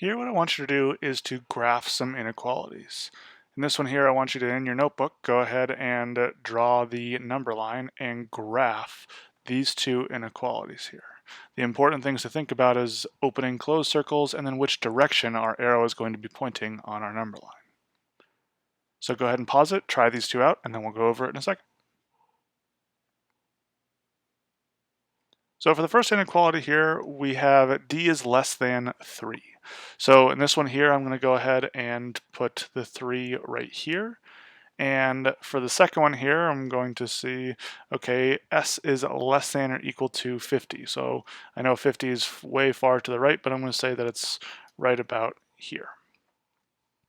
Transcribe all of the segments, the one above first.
Here, what I want you to do is to graph some inequalities. In this one here, I want you to, in your notebook, go ahead and draw the number line and graph these two inequalities here. The important things to think about is open and close circles and then which direction our arrow is going to be pointing on our number line. So go ahead and pause it, try these two out, and then we'll go over it in a second. So for the first inequality here, we have d is less than 3. So in this one here, I'm going to go ahead and put the 3 right here. And for the second one here, I'm going to see, okay, s is less than or equal to 50. So I know 50 is way far to the right, but I'm going to say that it's right about here.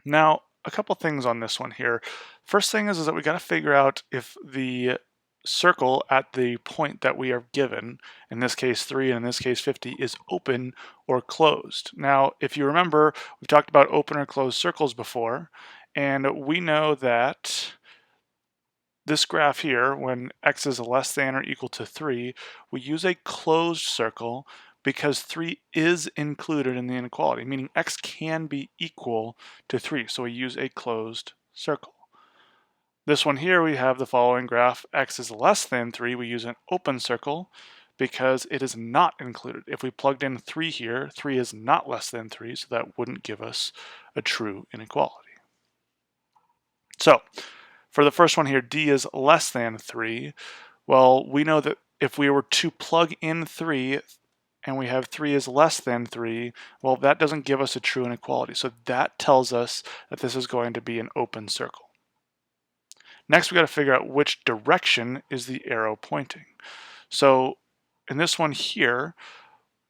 Now, a couple things on this one here. First thing is that we got to figure out if the circle at the point that we are given, in this case 3 and in this case 50, is open or closed. Now, if you remember, we've talked about open or closed circles before, and we know that this graph here, when x is less than or equal to 3, we use a closed circle because 3 is included in the inequality, meaning x can be equal to 3, so we use a closed circle. This one here, we have the following graph. X is less than 3. We use an open circle because it is not included. If we plugged in 3 here, 3 is not less than 3, so that wouldn't give us a true inequality. So for the first one here, d is less than 3. Well, we know that if we were to plug in 3 and we have 3 is less than 3, well, that doesn't give us a true inequality. So that tells us that this is going to be an open circle. Next, we got to figure out which direction is the arrow pointing. So in this one here,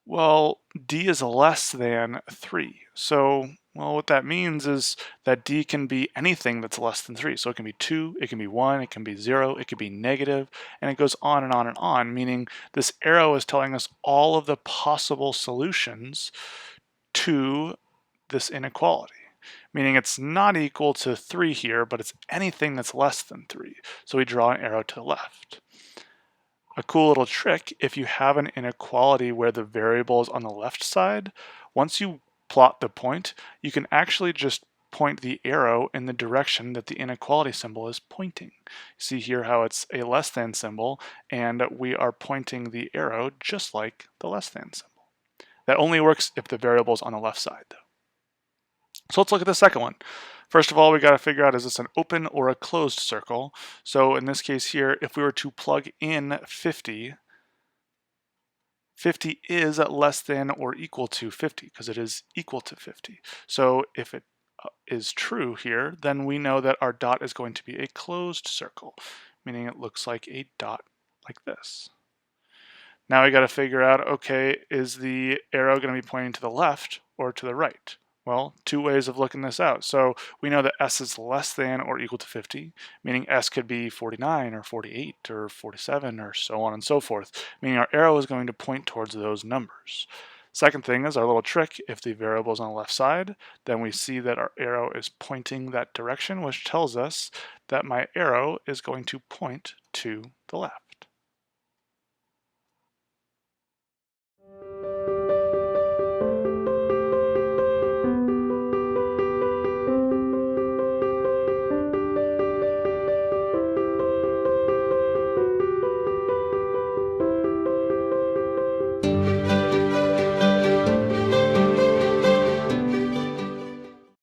well, d is less than 3. So, well, what that means is that d can be anything that's less than 3. So it can be 2, it can be 1, it can be 0, it could be negative, and it goes on and on and on, meaning this arrow is telling us all of the possible solutions to this inequality. Meaning it's not equal to 3 here, but it's anything that's less than 3. So we draw an arrow to the left. A cool little trick, if you have an inequality where the variable is on the left side, once you plot the point, you can actually just point the arrow in the direction that the inequality symbol is pointing. See here how it's a less than symbol, and we are pointing the arrow just like the less than symbol. That only works if the variable is on the left side, though. So let's look at the second one. First of all, we got to figure out, is this an open or a closed circle? So in this case here, if we were to plug in 50, 50 is less than or equal to 50 because it is equal to 50. So if it is true here, then we know that our dot is going to be a closed circle, meaning it looks like a dot like this. Now we got to figure out, okay, is the arrow going to be pointing to the left or to the right? Well, two ways of looking this out. So we know that s is less than or equal to 50, meaning s could be 49 or 48 or 47 or so on and so forth, meaning our arrow is going to point towards those numbers. Second thing is our little trick, if the variable is on the left side, then we see that our arrow is pointing that direction, which tells us that my arrow is going to point to the left.